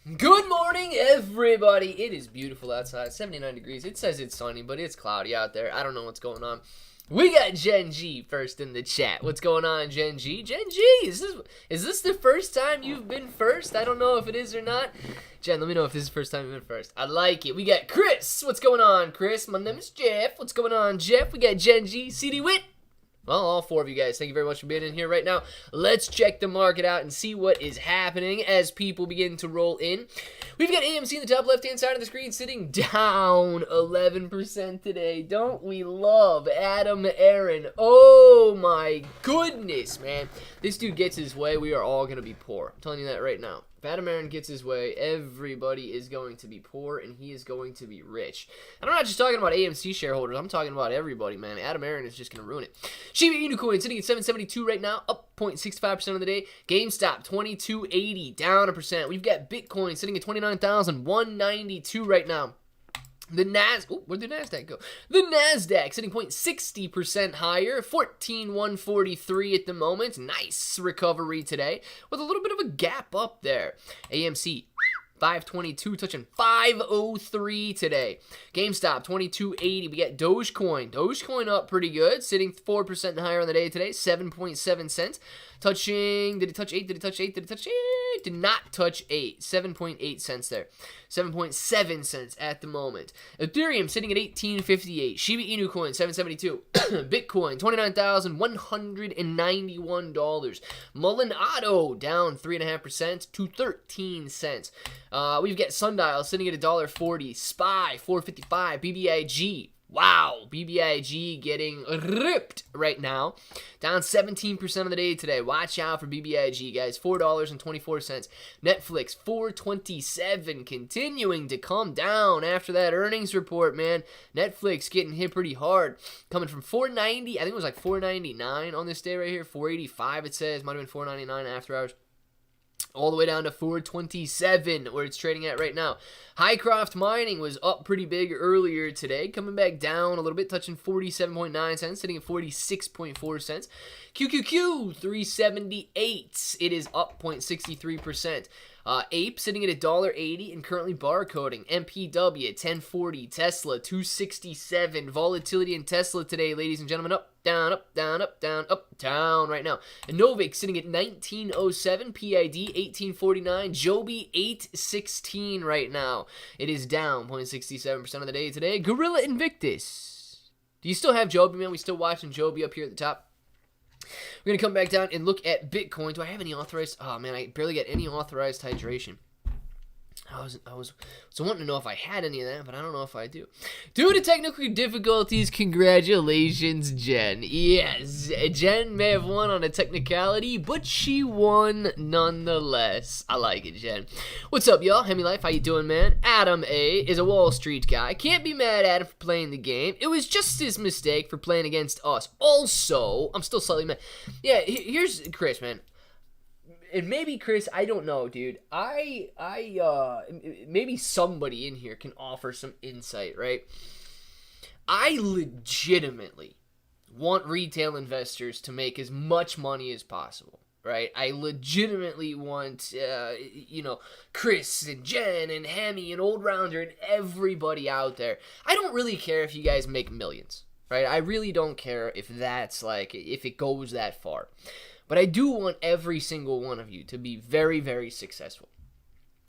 Good morning, everybody. It is beautiful outside, 79 degrees. It says it's sunny, but it's cloudy out there. I don't know what's going on. We got Gen G first in the chat. What's going on, Gen G? Gen G, is this the first time you've been first? I don't know if it is or not. Jen, let me know if this is the first time you've been first. I like it. We got Chris. What's going on, Chris? My name is Jeff. What's going on, Jeff? We got Gen G, CD Wit. Well, all four of you guys, thank you very much for being in here right now. Let's check the market out and see what is happening as people begin to roll in. We've got AMC in the top left-hand side of the screen sitting down 11% today. Don't we love Adam Aaron? Oh, my goodness, man. This dude gets his way, we are all going to be poor. I'm telling you that right now. If Adam Aaron gets his way, everybody is going to be poor, and he is going to be rich. And I'm not just talking about AMC shareholders. I'm talking about everybody, man. Adam Aaron is just going to ruin it. Shiba Inu sitting at 772 right now, up 0.65% of the day. GameStop, 2280, down 1%. We've got Bitcoin sitting at 29,192 right now. The where'd the NASDAQ go? The NASDAQ sitting 0.60% higher, 14,143 at the moment. Nice recovery today with a little bit of a gap up there. AMC 522 touching 503 today. GameStop 2280. We got Dogecoin. Dogecoin up pretty good, sitting 4% higher on the day today, 7.7 cents. Touching, did it touch 8? Did it touch 8? Did it touch 8? Did not touch 8. 7.8 cents there. 7.7 cents at the moment. Ethereum sitting at 1858. Shiba Inu coin 772. Bitcoin $29,191. Mullen Auto down 3.5% to 13 cents. We've got Sundial sitting at $1.40. SPY 455. BBIG. Wow, BBIG getting ripped right now. Down 17% of the day today. Watch out for BBIG, guys. $4.24. Netflix, $4.27. Continuing to come down after that earnings report, man. Netflix getting hit pretty hard. Coming from $4.90, I think it was like $4.99 on this day right here. $4.85 it says. Might have been $4.99 after hours. All the way down to $4.27, where it's trading at right now. Highcroft Mining was up pretty big earlier today, coming back down a little bit, touching 47.9 cents, sitting at 46.4 cents. QQQ 378, it is up 0.63%. Ape sitting at $1.80 and currently barcoding. MPW 1040, Tesla 267. Volatility in Tesla today, ladies and gentlemen, up, down, up, down, up, down, up, down right now. Novik sitting at 1907, PID 1849, Joby 816 right now. It is down 0.67% of the day today. Gorilla Invictus. Do you still have Joby, man? We still watching Joby up here at the top. We're going to come back down and look at Bitcoin. Do I have any authorized? Oh, man, I barely get any authorized hydration. I was wanting to know if I had any of that, but I don't know if I do. Due to technical difficulties, congratulations, Jen. Yes, Jen may have won on a technicality, but she won nonetheless. I like it, Jen. What's up, y'all? Hemi Life, how you doing, man? Adam A. is a Wall Street guy. Can't be mad at him for playing the game. It was just his mistake for playing against us. Also, I'm still slightly mad. Yeah, here's Chris, man. And maybe, Chris, I don't know, dude. Maybe somebody in here can offer some insight, right? I legitimately want retail investors to make as much money as possible, right? I legitimately want, Chris and Jen and Hemi and Old Rounder and everybody out there. I don't really care if you guys make millions, right? I really don't care if that's if it goes that far. But I do want every single one of you to be very, very successful.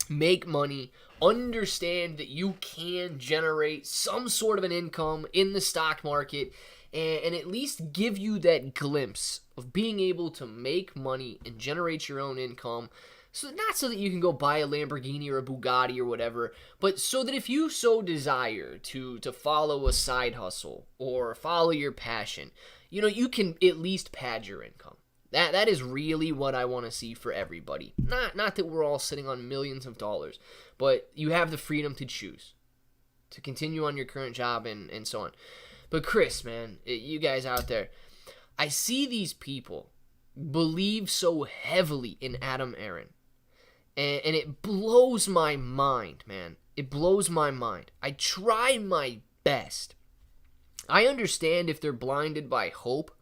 Make money. Understand that you can generate some sort of an income in the stock market and at least give you that glimpse of being able to make money and generate your own income. So not so that you can go buy a Lamborghini or a Bugatti or whatever, but so that if you so desire to follow a side hustle or follow your passion, you can at least pad your income. That is really what I want to see for everybody. Not that we're all sitting on millions of dollars, but you have the freedom to choose to continue on your current job and so on. But Chris, man, you guys out there, I see these people believe so heavily in Adam Aaron, and it blows my mind, man. It blows my mind. I try my best. I understand if they're blinded by hope.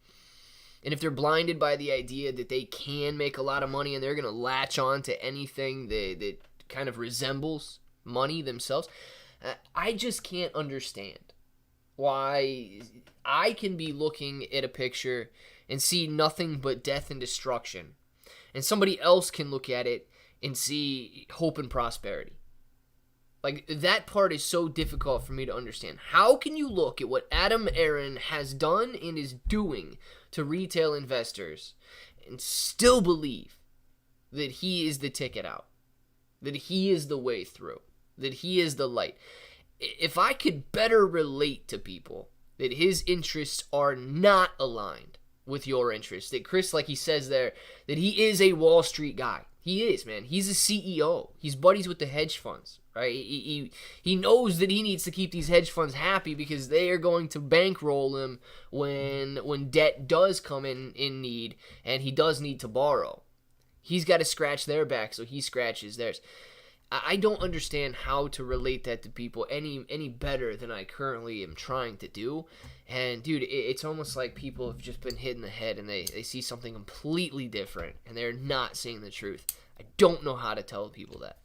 And if they're blinded by the idea that they can make a lot of money and they're going to latch on to anything that kind of resembles money themselves. I just can't understand why I can be looking at a picture and see nothing but death and destruction, and somebody else can look at it and see hope and prosperity. Like, that part is so difficult for me to understand. How can you look at what Adam Aron has done and is doing to retail investors and still believe that he is the ticket out, that he is the way through, that he is the light? If I could better relate to people that his interests are not aligned with your interests, that Chris, like he says there, that he is a Wall Street guy. He is, man. He's a CEO. He's buddies with the hedge funds, right? He knows that he needs to keep these hedge funds happy because they are going to bankroll him when debt does come in need and he does need to borrow. He's got to scratch their back, so he scratches theirs. I don't understand how to relate that to people any better than I currently am trying to do. And, dude, it's almost like people have just been hit in the head and they see something completely different and they're not seeing the truth. I don't know how to tell people that.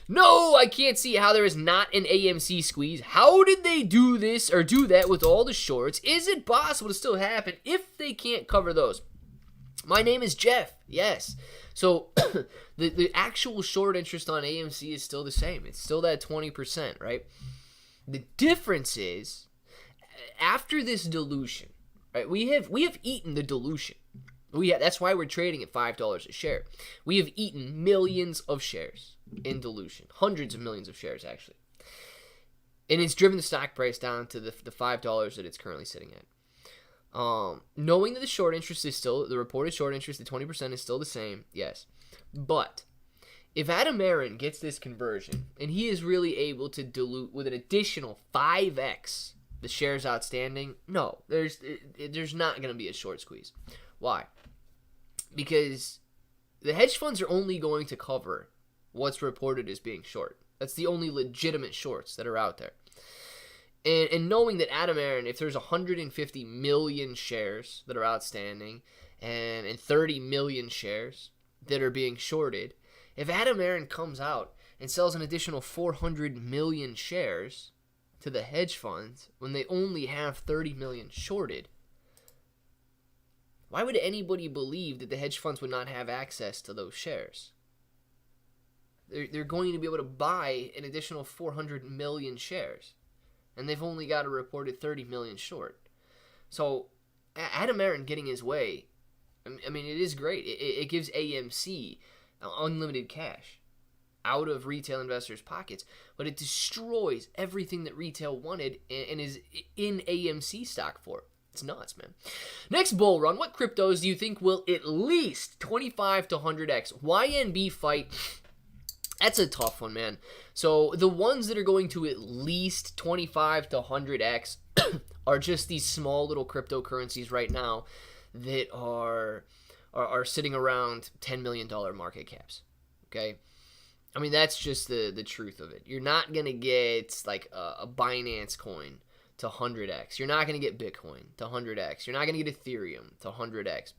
No, I can't see how there is not an AMC squeeze. How did they do this or do that with all the shorts? Is it possible to still happen if they can't cover those? My name is Jeff. Yes. So the actual short interest on AMC is still the same. It's still that 20%, right? The difference is after this dilution, right? We have eaten the dilution. That's why we're trading at $5 a share. We have eaten millions of shares in dilution, hundreds of millions of shares actually, and it's driven the stock price down to the $5 that it's currently sitting at. Knowing that the short interest is still, the reported short interest, the 20% is still the same, yes. But if Adam Aron gets this conversion and he is really able to dilute with an additional 5x the shares outstanding, no, there's not going to be a short squeeze. Why? Because the hedge funds are only going to cover what's reported as being short. That's the only legitimate shorts that are out there. And knowing that Adam Aron, if there's 150 million shares that are outstanding and 30 million shares that are being shorted, if Adam Aron comes out and sells an additional 400 million shares to the hedge funds when they only have 30 million shorted, why would anybody believe that the hedge funds would not have access to those shares? They're going to be able to buy an additional 400 million shares. And they've only got a reported 30 million short. So Adam Aron getting his way, I mean, it is great. It gives AMC unlimited cash out of retail investors' pockets, but it destroys everything that retail wanted and is in AMC stock for. It's nuts, man. Next bull run, what cryptos do you think will at least 25 to 100x? YNB fight. That's a tough one, man. So the ones that are going to at least 25 to 100x are just these small little cryptocurrencies right now that are sitting around $10 million market caps. Okay? I mean, that's just the truth of it. You're not going to get like a Binance coin to 100x. You're not going to get Bitcoin to 100x. You're not going to get Ethereum to 100x.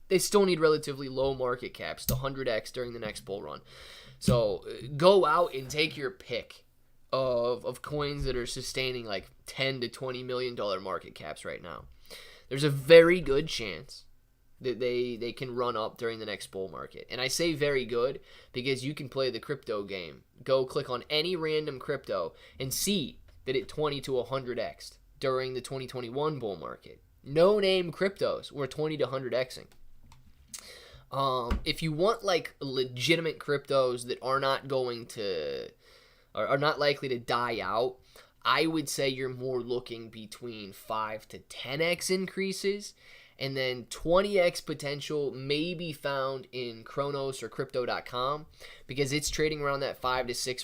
They still need relatively low market caps to 100x during the next bull run. So go out and take your pick of coins that are sustaining like $10 to $20 million market caps right now. There's a very good chance that they can run up during the next bull market. And I say very good because you can play the crypto game. Go click on any random crypto and see that it 20 to 100x during the 2021 bull market. No name cryptos were 20 to 100xing. If you want like legitimate cryptos that are not going to, are not likely to die out, I would say you're more looking between 5 to 10x increases, and then 20x potential may be found in Kronos or Crypto.com because it's trading around that 5 to 6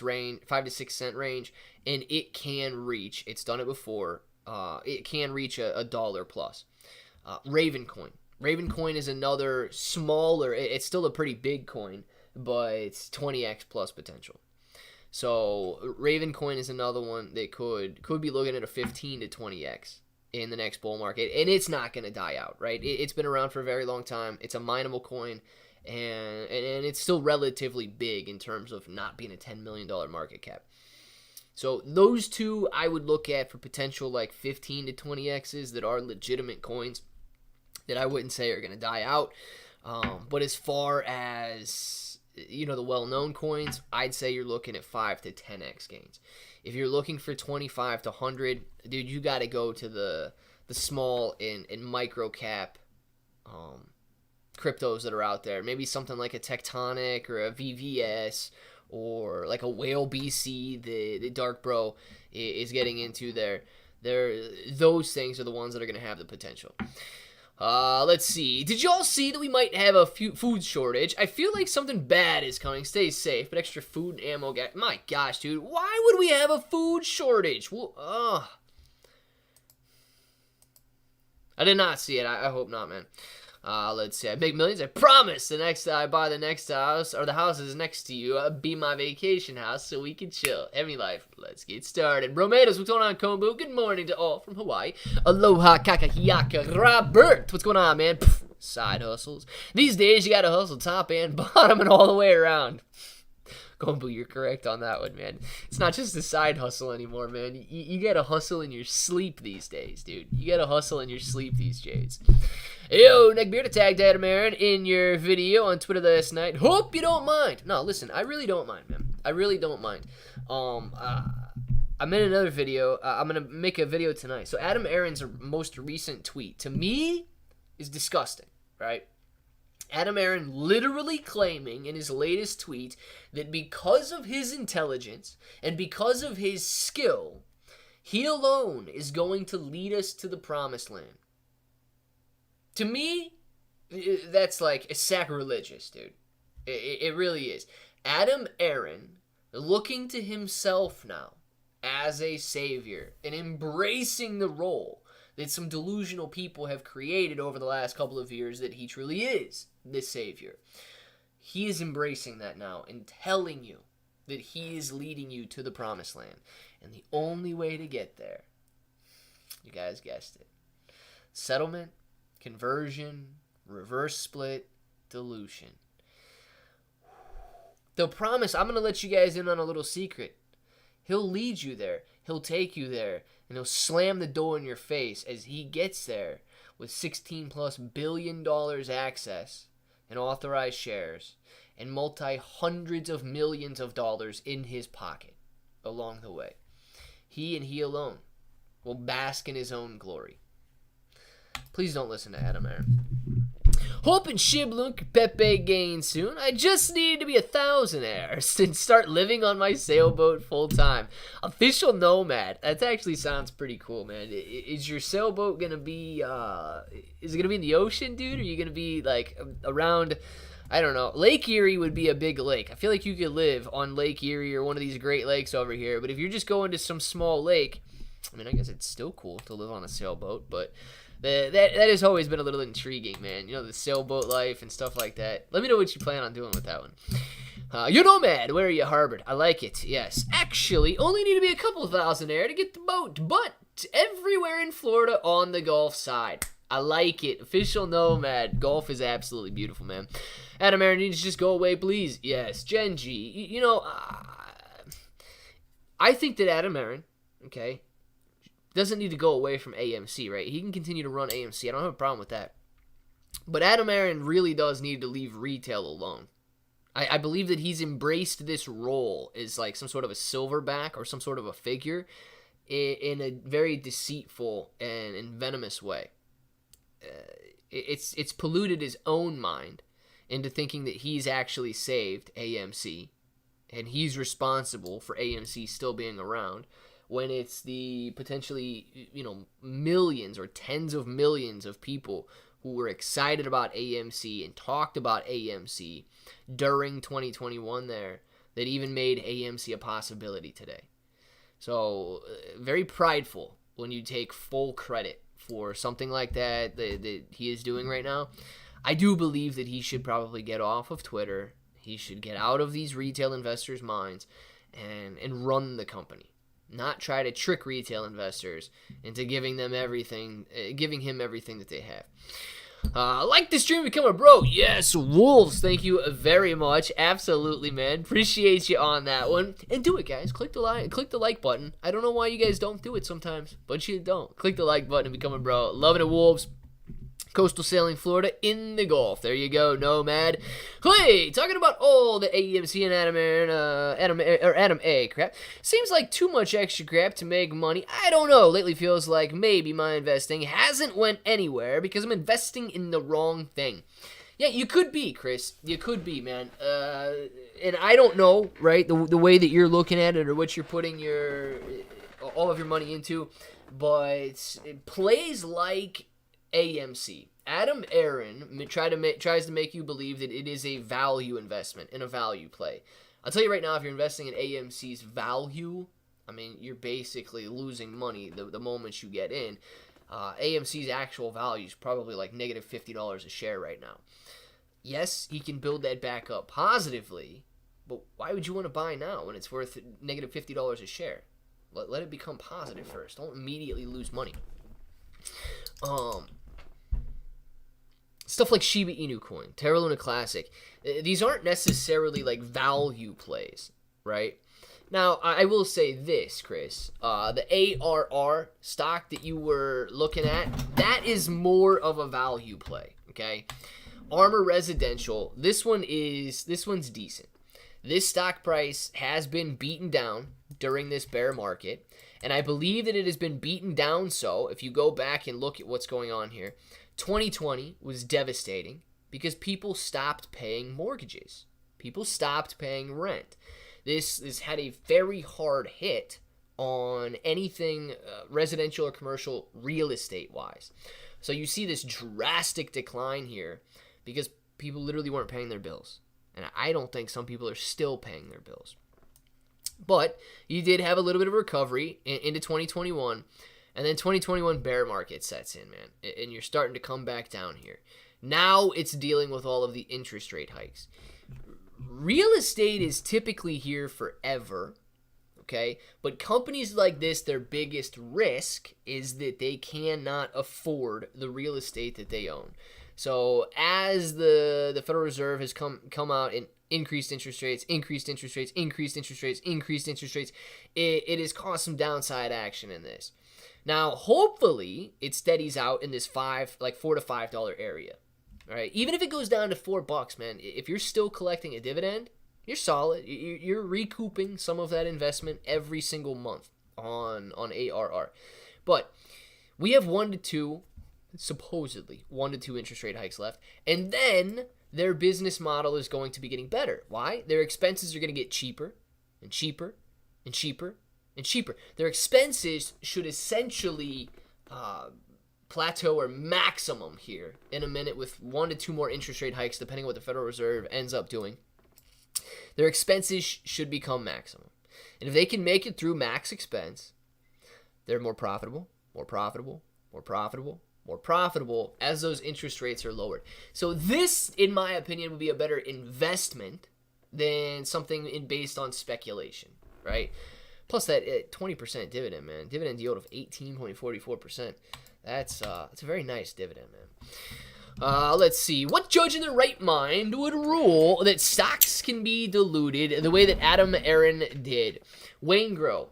cent range, and it can reach. It's done it before. It can reach a dollar plus. Ravencoin is another smaller, it's still a pretty big coin, but it's 20x plus potential. So Ravencoin is another one that could be looking at a 15 to 20x in the next bull market, and it's not going to die out, right? It's been around for a very long time. It's a mineable coin. and it's still relatively big in terms of not being a $10 million market cap. So those two I would look at for potential like 15 to 20x's that are legitimate coins that I wouldn't say are going to die out. But as far as, you know, the well-known coins, I'd say you're looking at 5 to 10x gains. If you're looking for 25 to 100, dude, you got to go to the small and micro cap cryptos that are out there. Maybe something like a Tectonic or a VVS or like a Whale BC, the Dark Bro is getting into there. Those things are the ones that are going to have the potential. Let's see. Did y'all see that we might have a food shortage? I feel like something bad is coming. Stay safe, but extra food and ammo. My gosh, dude. Why would we have a food shortage? Well, I did not see it. I hope not, man. Let's see. I make millions. I promise the next I buy the next house, or the houses next to you, be my vacation house so we can chill. Every life. Let's get started. Bromados, what's going on, Kombu? Good morning to all from Hawaii. Aloha, kakahiaka, Robert. What's going on, man? Pff, side hustles. These days, you gotta hustle top and bottom and all the way around. Kombu, you're correct on that one, man. It's not just a side hustle anymore, man. You gotta hustle in your sleep these days, dude. You gotta hustle in your sleep these days. Yo, Neckbeard tagged Adam Aaron in your video on Twitter last night. Hope you don't mind. No, listen, I really don't mind, man. I really don't mind. I'm in another video. I'm gonna make a video tonight. So Adam Aaron's most recent tweet, to me, is disgusting, right? Adam Aaron literally claiming in his latest tweet that because of his intelligence and because of his skill, he alone is going to lead us to the promised land. To me, that's like sacrilegious, dude. It really is. Adam Aaron looking to himself now as a savior and embracing the role that some delusional people have created over the last couple of years that he truly is the savior. He is embracing that now and telling you that he is leading you to the promised land. And the only way to get there, you guys guessed it, settlement, conversion, reverse split, dilution. The promise, I'm going to let you guys in on a little secret. He'll lead you there. He'll take you there. And he'll slam the door in your face as he gets there with $16+ billion access and authorized shares and multi-hundreds of millions of dollars in his pocket along the way. He and he alone will bask in his own glory. Please don't listen to Adam Aaron. Hoping Shib Lunk Pepe gain soon. I just need to be 1,000-aires and start living on my sailboat full time. Official nomad. That actually sounds pretty cool, man. Is your sailboat gonna be? Is it gonna be in the ocean, dude? Or are you gonna be like around? I don't know. Lake Erie would be a big lake. I feel like you could live on Lake Erie or one of these Great Lakes over here. But if you're just going to some small lake, I mean, I guess it's still cool to live on a sailboat, but. That has always been a little intriguing, man. You know, the sailboat life and stuff like that. Let me know what you plan on doing with that one. You're nomad. Where are you, Harvard? I like it. Yes. Actually, only need to be a couple thousand air to get the boat, but everywhere in Florida on the Gulf side. I like it. Official nomad. Golf is absolutely beautiful, man. Adam Aaron needs to just go away, please. Yes. Gen G. You know, I think that Adam Aaron, okay, doesn't need to go away from AMC, right? He can continue to run AMC. I don't have a problem with that. But Adam Aaron really does need to leave retail alone. I believe that he's embraced this role as like some sort of a silverback or some sort of a figure in a very deceitful and venomous way. It's polluted his own mind into thinking that he's actually saved AMC and he's responsible for AMC still being around. When it's the potentially, you know, millions or tens of millions of people who were excited about AMC and talked about AMC during 2021 there that even made AMC a possibility today. So, very prideful when you take full credit for something like that he is doing right now. I do believe that he should probably get off of Twitter. He should get out of these retail investors' minds and run the company. Not try to trick retail investors into giving him everything that they have. Like the stream, become a bro. Yes, Wolves. Thank you very much. Absolutely, man. Appreciate you on that one. And do it, guys. Click the like button. I don't know why you guys don't do it sometimes, but you don't. Click the like button and become a bro. Loving it, Wolves. Coastal Sailing, Florida, in the Gulf. There you go, Nomad. Hey, talking about all the AMC and Adam A crap. Seems like too much extra crap to make money. I don't know. Lately feels like maybe my investing hasn't went anywhere because I'm investing in the wrong thing. Yeah, you could be, Chris. You could be, man. And I don't know, right, the way that you're looking at it or what you're putting all of your money into, but it plays like AMC. Adam Aaron tries to make you believe that it is a value investment and a value play. I'll tell you right now, if you're investing in AMC's value, I mean, you're basically losing money the moment you get in. AMC's actual value is probably like negative $50 a share right now. Yes, he can build that back up positively, but why would you want to buy now when it's worth negative $50 a share? Let it become positive first. Don't immediately lose money. Stuff like Shiba Inu coin, Terra Luna Classic, these aren't necessarily like value plays, right? Now, I will say this, Chris. The ARR stock that you were looking at, that is more of a value play, okay? Armor Residential, this one's decent. This stock price has been beaten down during this bear market, and I believe that it has been beaten down so, if you go back and look at what's going on here, 2020 was devastating because people stopped paying mortgages. People stopped paying rent. This had a very hard hit on anything residential or commercial real estate wise. So you see this drastic decline here because people literally weren't paying their bills. And I don't think some people are still paying their bills. But you did have a little bit of recovery into 2021. And then 2021 bear market sets in, man. And you're starting to come back down here. Now it's dealing with all of the interest rate hikes. Real estate is typically here forever, okay? But companies like this, their biggest risk is that they cannot afford the real estate that they own. So as the Federal Reserve has come out and increased interest rates, it has caused some downside action in this. Now, hopefully, it steadies out in this $4 to $5 area. All right, even if it goes down to $4, man, if you're still collecting a dividend, you're solid. You're recouping some of that investment every single month on ARR. But we have supposedly 1 to 2 interest rate hikes left, and then their business model is going to be getting better. Why? Their expenses are going to get cheaper and cheaper and cheaper and cheaper. Their expenses should essentially plateau or maximum here in a minute with 1 to 2 more interest rate hikes, depending on what the Federal Reserve ends up doing. Their expenses should become maximum. And if they can make it through max expense, they're more profitable as those interest rates are lowered. So this, in my opinion, would be a better investment than something based on speculation, right? Plus that 20% dividend, man. Dividend yield of 18.44%. That's a very nice dividend, man. Let's see. What judge in their right mind would rule that stocks can be diluted the way that Adam Aaron did? Wayne Grow.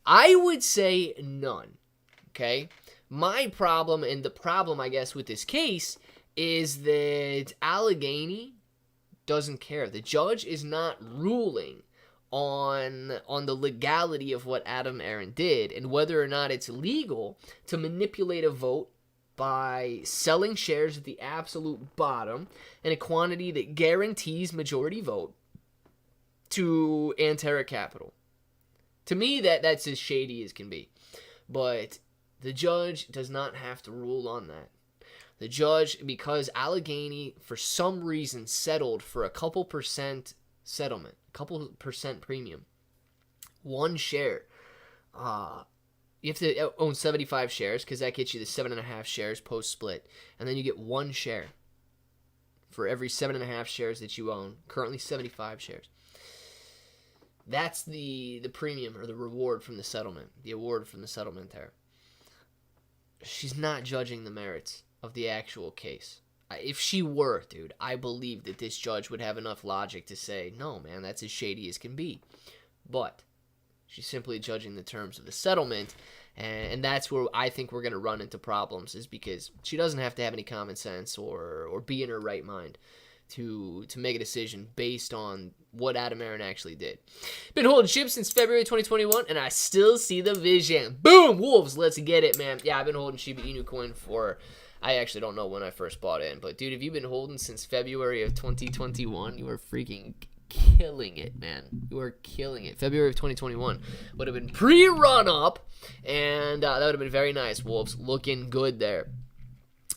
I would say none. Okay? My problem, and the problem, I guess, with this case is that Allegheny doesn't care. The judge is not ruling on the legality of what Adam Aaron did and whether or not it's legal to manipulate a vote by selling shares at the absolute bottom in a quantity that guarantees majority vote to Antera Capital. To me, that's as shady as can be. But the judge does not have to rule on that. The judge, because Allegheny, for some reason, settled for a couple percent settlement, a couple percent premium, 1 share. You have to own 75 shares because that gets you the 7.5 shares post-split. And then you get 1 share for every 7.5 shares that you own. Currently 75 shares. That's the premium or the reward from the settlement. The award from the settlement there. She's not judging the merits of the actual case. If she were, dude, I believe that this judge would have enough logic to say, no, man, that's as shady as can be. But she's simply judging the terms of the settlement, and that's where I think we're going to run into problems, is because she doesn't have to have any common sense or be in her right mind to make a decision based on what Adam Aaron actually did. Been holding Shib since February 2021, and I still see the vision. Boom! Wolves, let's get it, man. Yeah, I've been holding Shiba Inu coin for... I actually don't know when I first bought in, but dude, if you've been holding since February of 2021, you are freaking killing it, man. You are killing it. February of 2021 would have been pre-run up, and that would have been very nice, Wolves. Looking good there.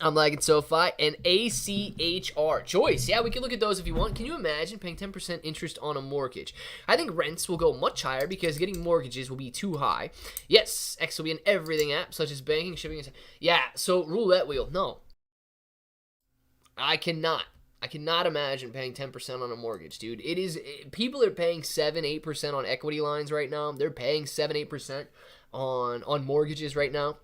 I'm liking SoFi and ACHR. Choice. Yeah, we can look at those if you want. Can you imagine paying 10% interest on a mortgage? I think rents will go much higher because getting mortgages will be too high. Yes, X will be in everything app, such as banking, shipping. Yeah, so roulette wheel. No. I cannot imagine paying 10% on a mortgage, dude. People are paying 7-8% on equity lines right now. They're paying 7-8% on mortgages right now.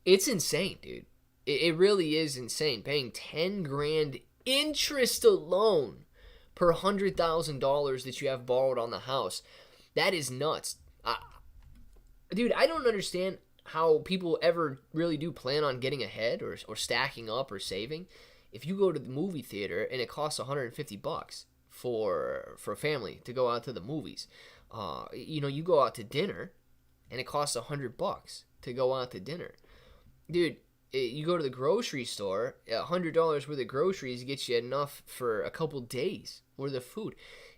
It's insane, dude. It really is insane. Paying 10 grand interest alone per $100,000 that you have borrowed on the house. That is nuts. Dude, I don't understand how people ever really do plan on getting ahead or stacking up or saving. If you go to the movie theater and it costs $150 for a family to go out to the movies. You go out to dinner and it costs $100 to go out to dinner. Dude, you go to the grocery store, $100 worth of groceries gets you enough for a couple days worth of food.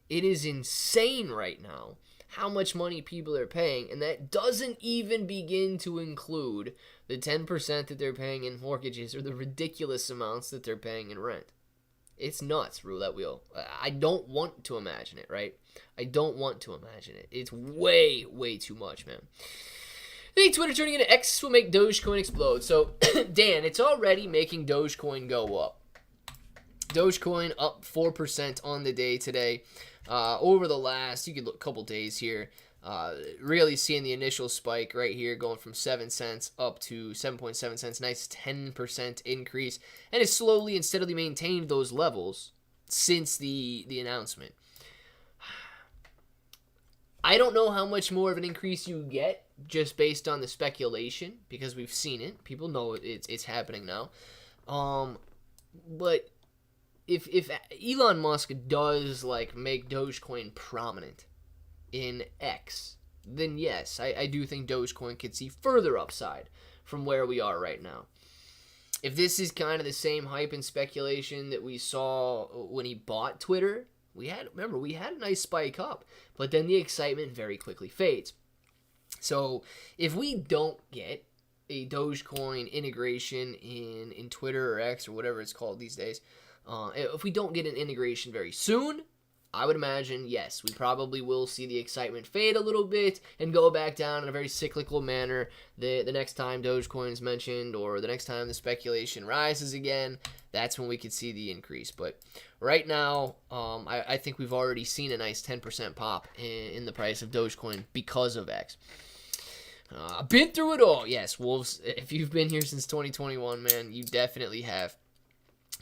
It is insane right now how much money people are paying, and that doesn't even begin to include the 10% that they're paying in mortgages or the ridiculous amounts that they're paying in rent. It's nuts, roulette wheel. I don't want to imagine it, right? I don't want to imagine it. It's way, way too much, man. I think Twitter turning into X will make Dogecoin explode. So, Dan, it's already making Dogecoin go up. Dogecoin up 4% on the day today. Over the last, you could look a couple days here, really seeing the initial spike right here going from 7 cents up to 7.7 cents. Nice 10% increase. And it's slowly and steadily maintained those levels since the announcement. I don't know how much more of an increase you get just based on the speculation, because we've seen it. People know it's happening now. But if Elon Musk does make Dogecoin prominent in X, then yes, I do think Dogecoin could see further upside from where we are right now. If this is kind of the same hype and speculation that we saw when he bought Twitter, we had a nice spike up, but then the excitement very quickly fades. So if we don't get a Dogecoin integration in Twitter or X or whatever it's called these days, if we don't get an integration very soon, I would imagine, yes, we probably will see the excitement fade a little bit and go back down in a very cyclical manner the next time Dogecoin is mentioned, or the next time the speculation rises again. That's when we could see the increase. But right now, I think we've already seen a nice 10% pop in the price of Dogecoin because of X. I've been through it all. Yes, Wolves, if you've been here since 2021, man, you definitely have.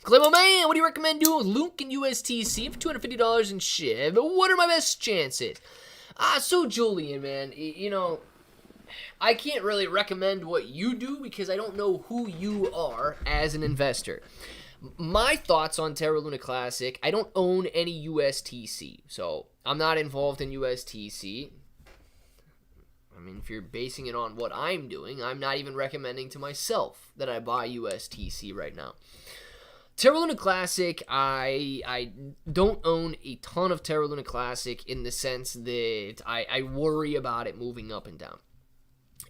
Clemo man, what do you recommend doing with Lunk and USTC for $250 in Shib? What are my best chances? So Julian, man, I can't really recommend what you do because I don't know who you are as an investor. My thoughts on Terra Luna Classic, I don't own any USTC, so I'm not involved in USTC. I mean, if you're basing it on what I'm doing, I'm not even recommending to myself that I buy USTC right now. Terra Luna Classic, I don't own a ton of Terra Luna Classic in the sense that I worry about it moving up and down.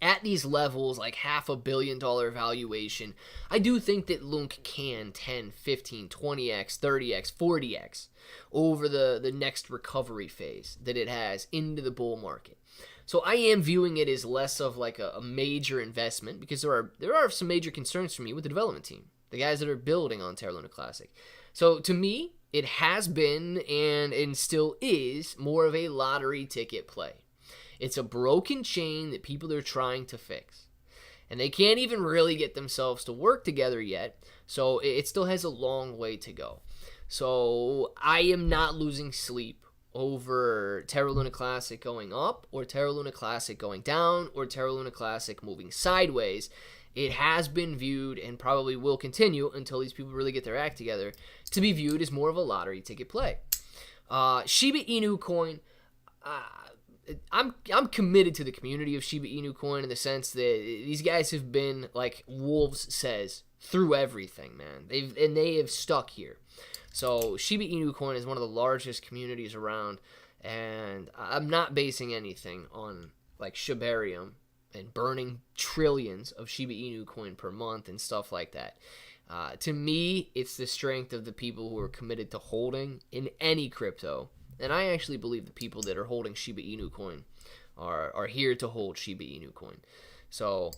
At these levels, like $500 million valuation, I do think that Lunk can 10, 15, 20x, 30x, 40x over the next recovery phase that it has into the bull market. So I am viewing it as less of like a major investment because there are some major concerns for me with the development team, the guys that are building on Terra Luna Classic. So to me, it has been and still is more of a lottery ticket play. It's a broken chain that people are trying to fix. And they can't even really get themselves to work together yet. So it still has a long way to go. So I am not losing sleep over Terra Luna Classic going up or Terra Luna Classic going down or Terra Luna Classic moving sideways. It has been viewed and probably will continue until these people really get their act together to be viewed as more of a lottery ticket play. Shiba Inu coin, I'm committed to the community of Shiba Inu coin in the sense that these guys have been, like Wolves says, through everything, man. They have stuck here. So Shiba Inu coin is one of the largest communities around, and I'm not basing anything on like Shibarium and burning trillions of Shiba Inu coin per month and stuff like that. To me, it's the strength of the people who are committed to holding in any crypto. And I actually believe the people that are holding Shiba Inu coin are here to hold Shiba Inu coin. So,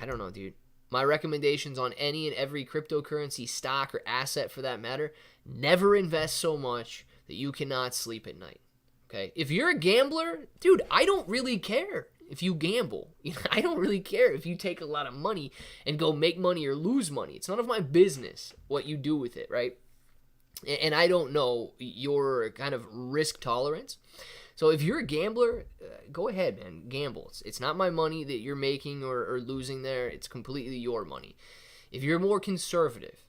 I don't know, dude. My recommendations on any and every cryptocurrency, stock, or asset for that matter, never invest so much that you cannot sleep at night. Okay? If you're a gambler, dude, I don't really care if you gamble. I don't really care if you take a lot of money and go make money or lose money. It's none of my business what you do with it, right? And I don't know your kind of risk tolerance. So if you're a gambler, go ahead, man. Gamble. It's not my money that you're making or losing there. It's completely your money. If you're more conservative,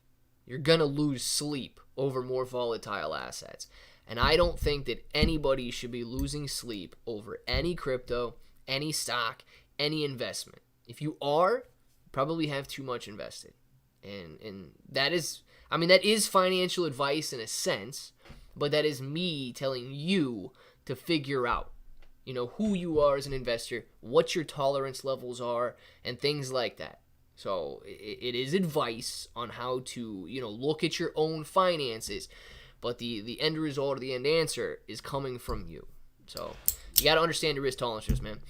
you're going to lose sleep over more volatile assets. And I don't think that anybody should be losing sleep over any crypto, any stock, any investment. If you are, you probably have too much invested. And that is, I mean, that is financial advice in a sense, but that is me telling you to figure out, who you are as an investor, what your tolerance levels are, and things like that. So it is advice on how to, look at your own finances, but the end result or the end answer is coming from you. So you got to understand your risk tolerances, man.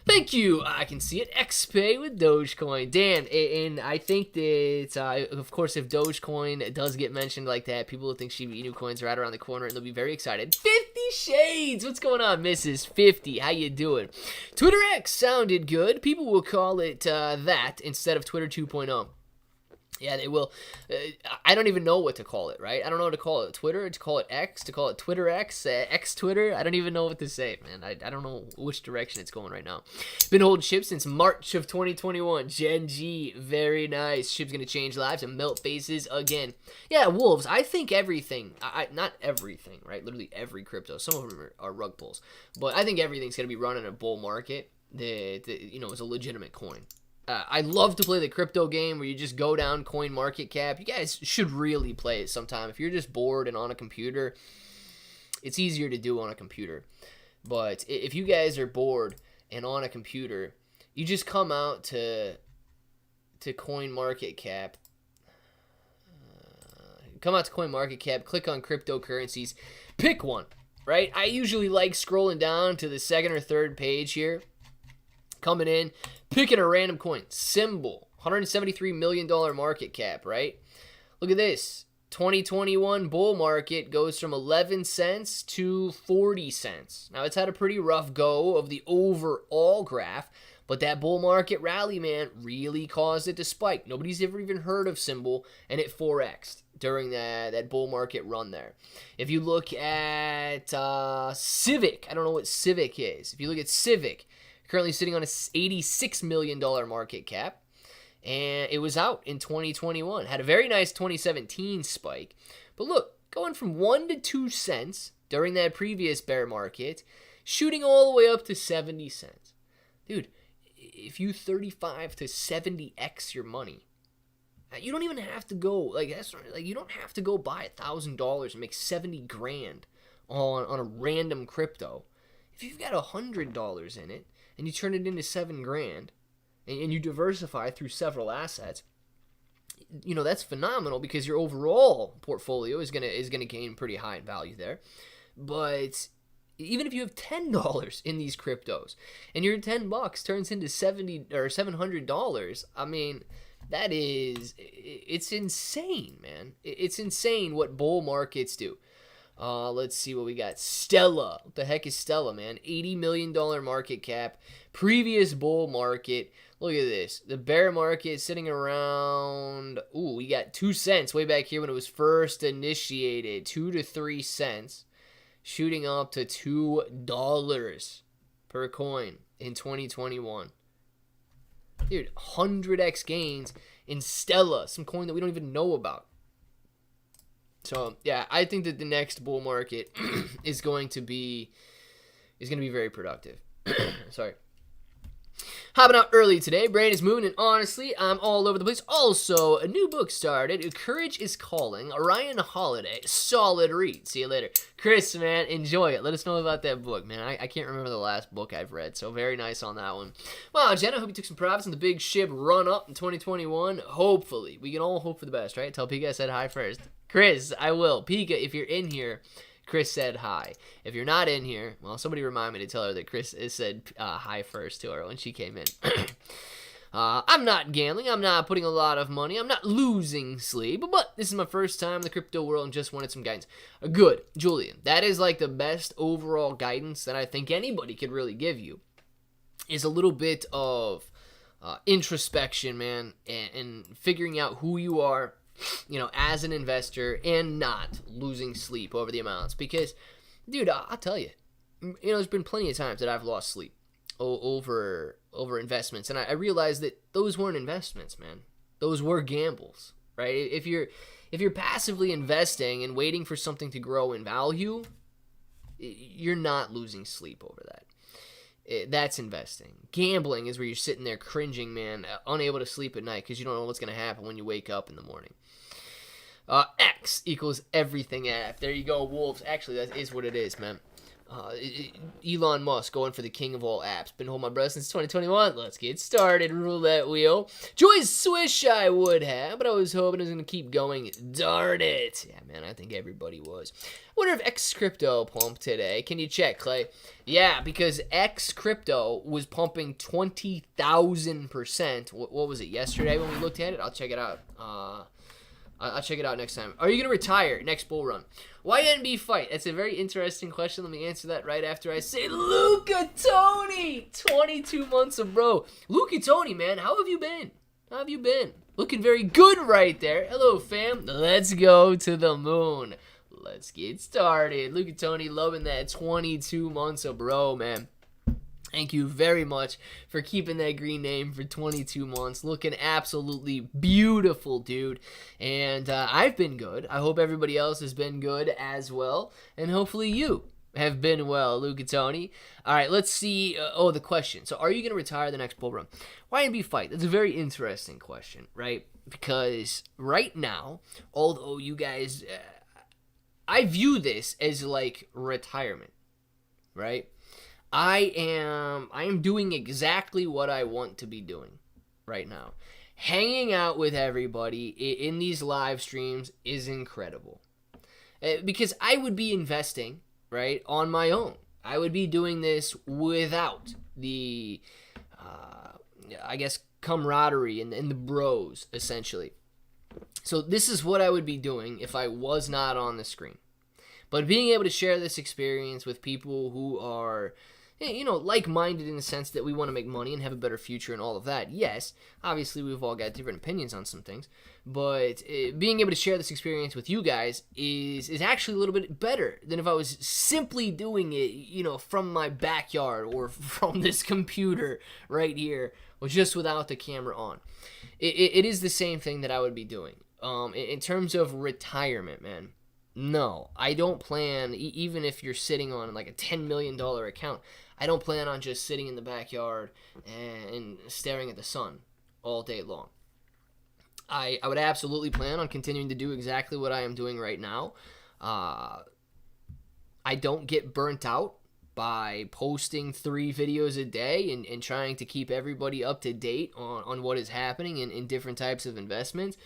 Thank you. I can see it. XPay with Dogecoin. Dan, and I think that, of course, if Dogecoin does get mentioned like that, people will think Shiba Inu coins are right around the corner, and they'll be very excited. 50 Shades! What's going on, Mrs. 50? How you doing? Twitter X sounded good. People will call it that instead of Twitter 2.0. Yeah, they will. I don't even know what to call it, right? I don't know what to call it. Twitter, to call it X, to call it Twitter X, X Twitter. I don't even know what to say, man. I don't know which direction it's going right now. Been holding Shib since March of 2021. Gen G, very nice. Shib's going to change lives and melt faces again. Yeah, Wolves, I think everything, not everything, right? Literally every crypto. Some of them are rug pulls. But I think everything's going to be run in a bull market that is a legitimate coin. I love to play the crypto game where you just go down coin market cap. You guys should really play it sometime. If you're just bored and on a computer, it's easier to do on a computer. But if you guys are bored and on a computer, you just come out to coin market cap. Come out to coin market cap, click on cryptocurrencies, pick one, right? I usually like scrolling down to the second or third page here. Coming in, picking a random coin. Symbol, $173 million market cap, right? Look at this. 2021 bull market goes from 11 cents to 40 cents. Now, it's had a pretty rough go of the overall graph, but that bull market rally, man, really caused it to spike. Nobody's ever even heard of Symbol, and it 4x'd during that bull market run there. If you look at Civic, I don't know what Civic is. If you look at Civic, currently sitting on a $86 million market cap, and it was out in 2021. Had a very nice 2017 spike. But look, going from 1 to 2 cents during that previous bear market, shooting all the way up to 70 cents. Dude, if you 35 to 70x your money, you don't even have to go, you don't have to go buy $1,000 and make 70 grand on a random crypto. If you've got $100 in it, and you turn it into 7 grand, and you diversify through several assets, that's phenomenal because your overall portfolio is gonna gain pretty high in value there. But even if you have $10 in these cryptos, and your $10 turns into $70 or $700, I mean, it's insane, man. It's insane what bull markets do. Let's see what we got. Stella. What the heck is Stella, man? $80 million market cap. Previous bull market. Look at this. The bear market is sitting around, we got 2 cents way back here when it was first initiated. 2 to 3 cents. Shooting up to $2 per coin in 2021. Dude, 100x gains in Stella, some coin that we don't even know about. So, yeah, I think that the next bull market is going to be very productive. Sorry. Hopping out early today. Brain is moving, and honestly, I'm all over the place. Also, a new book started. Courage is Calling. Ryan Holiday. Solid read. See you later. Chris, man, enjoy it. Let us know about that book, man. I can't remember the last book I've read, so very nice on that one. Wow, Jen, I hope you took some profits in the big Shib run-up in 2021. Hopefully. We can all hope for the best, right? Tell Pika I said hi first. Chris, I will. Pika, if you're in here, Chris said hi. If you're not in here, well, somebody remind me to tell her that Chris said hi first to her when she came in. I'm not gambling. I'm not putting a lot of money. I'm not losing sleep. But this is my first time in the crypto world and just wanted some guidance. Good, Julian. That is like the best overall guidance that I think anybody could really give you. Is a little bit of introspection, man, and figuring out who you are, as an investor, and not losing sleep over the amounts. Because, dude, I'll tell you, there's been plenty of times that I've lost sleep over investments, and I realized that those weren't investments, man. Those were gambles, right? If you're passively investing and waiting for something to grow in value, you're not losing sleep over that. That's investing. Gambling is where you're sitting there cringing, man, unable to sleep at night because you don't know what's going to happen when you wake up in the morning. X equals everything app. There you go, Wolves. Actually, that is what it is, man. Elon Musk going for the king of all apps. Been holding my breath since 2021. Let's get started. Roulette wheel. Joy's Swish I would have, but I was hoping it was going to keep going. Darn it. Yeah, man, I think everybody was. Wonder if X Crypto pumped today. Can you check, Clay? Yeah, because X Crypto was pumping 20,000%. What was it, yesterday when we looked at it? I'll check it out. I'll check it out next time. Are you going to retire next bull run? Why NB fight? That's a very interesting question. Let me answer that right after I say Luca Tony. 22 months of bro. Luca Tony, man, how have you been? How have you been? Looking very good right there. Hello, fam. Let's go to the moon. Let's get started. Luca Tony loving that 22 months of bro, man. Thank you very much for keeping that green name for 22 months. Looking absolutely beautiful, dude. And I've been good. I hope everybody else has been good as well. And hopefully you have been well, Luca Tony. All right, let's see. The question. So are you going to retire the next bull run? Why NB fight? That's a very interesting question, right? Because right now, although you guys... I view this as like retirement, right? I am doing exactly what I want to be doing right now. Hanging out with everybody in these live streams is incredible. Because I would be investing, right, on my own. I would be doing this without the, camaraderie and the bros, essentially. So this is what I would be doing if I was not on the screen. But being able to share this experience with people who are, like-minded in the sense that we want to make money and have a better future and all of that. Yes, obviously we've all got different opinions on some things, but being able to share this experience with you guys is actually a little bit better than if I was simply doing it, from my backyard or from this computer right here, or just without the camera on. It is the same thing that I would be doing. In terms of retirement, man, no, I don't plan, even if you're sitting on like a $10 million account, I don't plan on just sitting in the backyard and staring at the sun all day long. I would absolutely plan on continuing to do exactly what I am doing right now. I don't get burnt out by posting 3 videos a day and trying to keep everybody up to date on what is happening in different types of investments.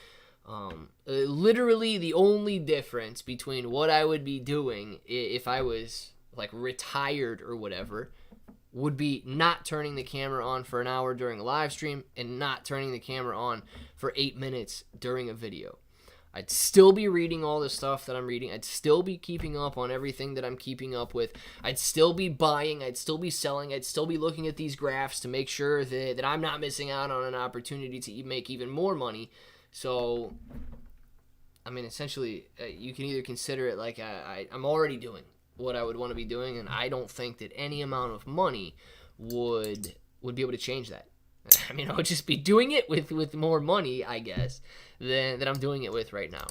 Literally the only difference between what I would be doing if I was like retired or whatever would be not turning the camera on for an hour during a live stream and not turning the camera on for 8 minutes during a video. I'd still be reading all the stuff that I'm reading. I'd still be keeping up on everything that I'm keeping up with. I'd still be buying. I'd still be selling. I'd still be looking at these graphs to make sure that I'm not missing out on an opportunity to make even more money. So, I mean, essentially, you can either consider it like I'm already doing what I would want to be doing, and I don't think that any amount of money would be able to change that. I mean, I would just be doing it with more money, I guess, than I'm doing it with right now.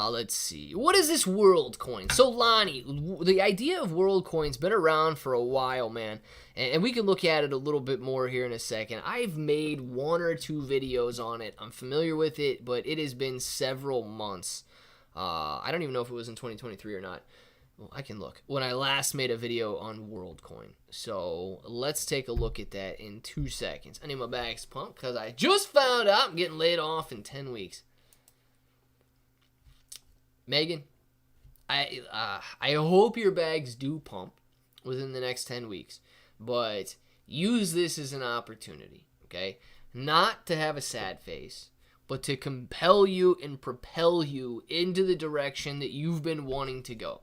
Let's see. What is this WorldCoin? So, Lonnie, the idea of WorldCoin's been around for a while, man. And we can look at it a little bit more here in a second. I've made 1 or 2 videos on it. I'm familiar with it, but it has been several months. I don't even know if it was in 2023 or not. Well, I can look. When I last made a video on WorldCoin. So, let's take a look at that in 2 seconds. I need my bags pumped because I just found out I'm getting laid off in 10 weeks. Megan, I hope your bags do pump within the next 10 weeks. But use this as an opportunity, okay? Not to have a sad face, but to compel you and propel you into the direction that you've been wanting to go.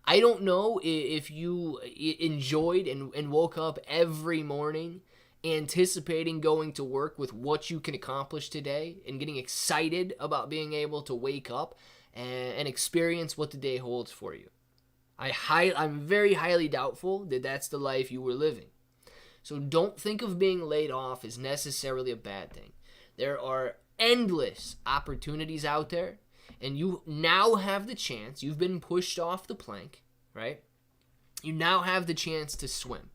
I don't know if you enjoyed and woke up every morning anticipating going to work with what you can accomplish today and getting excited about being able to wake up and experience what the day holds for you. I'm very highly doubtful that that's the life you were living. So don't think of being laid off as necessarily a bad thing. There are endless opportunities out there, and you now have the chance. You've been pushed off the plank, right? You now have the chance to swim.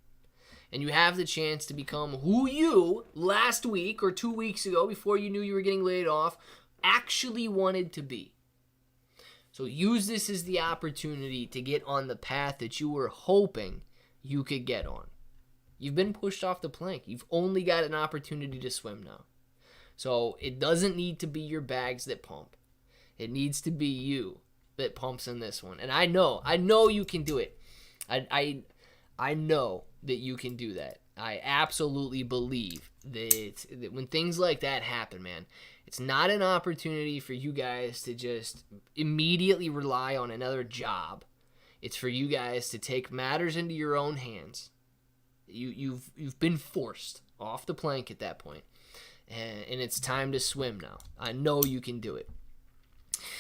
And you have the chance to become who you, last week or 2 weeks ago, before you knew you were getting laid off, actually wanted to be. So use this as the opportunity to get on the path that you were hoping you could get on. You've been pushed off the plank. You've only got an opportunity to swim now. So it doesn't need to be your bags that pump. It needs to be you that pumps in this one. And I know you can do it. I know that you can do that. I absolutely believe that when things like that happen, man, it's not an opportunity for you guys to just immediately rely on another job. It's for you guys to take matters into your own hands. You've been forced off the plank at that point, and it's time to swim now. I know you can do it.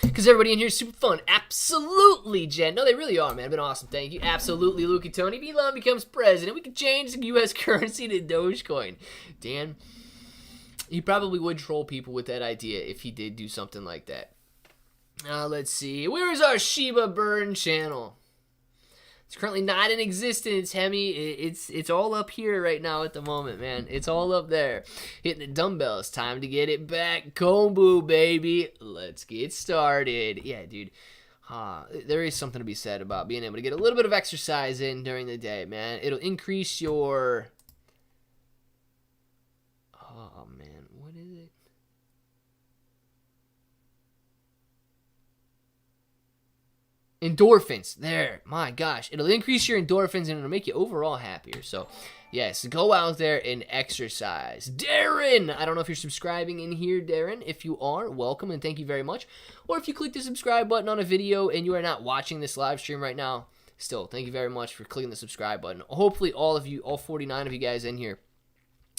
Because everybody in here is super fun. Absolutely, Jen. No, they really are, man. Been awesome. Thank you. Absolutely, Luke and Tony. if Elon becomes president, we could change the U.S. currency to Dogecoin. Dan, he probably would troll people with that idea if he did do something like that. Let's see. Where is our Shiba burn channel? It's currently not in existence, Hemi. It's all up here right now at the moment, man. It's all up there. Hitting the dumbbells. Time to get it back. Kombu, baby. Let's get started. Yeah, dude. There is something to be said about being able to get a little bit of exercise in during the day, man. It'll increase your... Oh, man. What is it? Endorphins. There. My gosh. It'll increase your endorphins and it'll make you overall happier. So, yes, go out there and exercise. Darren! I don't know if you're subscribing in here, Darren. If you are, welcome and thank you very much. Or if you click the subscribe button on a video and you are not watching this live stream right now, still, thank you very much for clicking the subscribe button. Hopefully all of you, all 49 of you guys in here,